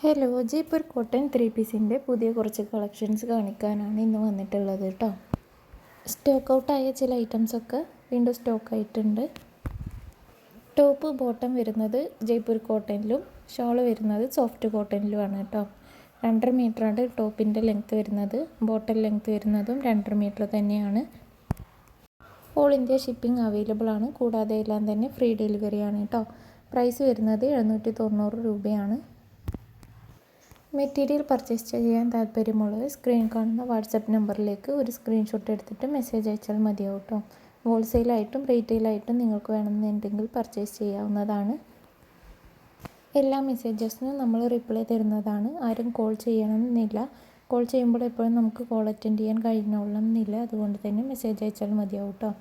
Hello, Jaipur cotton 3 പീസിൻ്റെ പുതിയ കുറച്ച് കളക്ഷൻസ് കാണിക്കാനാണ് ഇന്ന് വന്നിട്ടുള്ളത് കേട്ടോ. സ്റ്റോക്ക് ഔട്ടായ ചില ഐറ്റംസൊക്കെ വീണ്ടും സ്റ്റോക്ക് ആയിട്ടുണ്ട്. ടോപ്പ് ബോട്ടം വരുന്നത് ജയ്പൂർ കോട്ടണിലും ഷോൾ വരുന്നത് സോഫ്റ്റ് കോട്ടണിലുമാണ് കേട്ടോ. 2.5 മീറ്ററാണ് ടോപ്പിൻ്റെ ലെങ്ത്ത് വരുന്നത്. ബോട്ടം ലെങ്ത്ത് വരുന്നതും 2.5 മീറ്റർ തന്നെയാണ്. ഓൾ ഇന്ത്യ ഷിപ്പിംഗ് അവൈലബിൾ ആണ്. കൂടാതെ എല്ലാം തന്നെ ഫ്രീ ഡെലിവറിയാണ് കേട്ടോ. പ്രൈസ് വരുന്നത് 790 രൂപയാണ്. മെറ്റീരിയൽ പർച്ചേസ് ചെയ്യാൻ താല്പര്യമുള്ളവർ സ്ക്രീൻ കാണുന്ന വാട്സപ്പ് നമ്പറിലേക്ക് ഒരു സ്ക്രീൻഷോട്ട് എടുത്തിട്ട് മെസ്സേജ് അയച്ചാൽ മതിയാവും കേട്ടോ. ഹോൾസെയിലായിട്ടും റീറ്റെയിലായിട്ടും നിങ്ങൾക്ക് വേണമെന്നുണ്ടെങ്കിൽ പർച്ചേസ് ചെയ്യാവുന്നതാണ്. എല്ലാ മെസ്സേജസിനും നമ്മൾ റിപ്ലൈ തരുന്നതാണ്. ആരും കോൾ ചെയ്യണമെന്നില്ല. കോൾ ചെയ്യുമ്പോൾ എപ്പോഴും നമുക്ക് കോൾ അറ്റൻഡ് ചെയ്യാൻ കഴിയണമെന്നില്ല. അതുകൊണ്ട് തന്നെ മെസ്സേജ് അയച്ചാൽ മതിയാവും കേട്ടോ.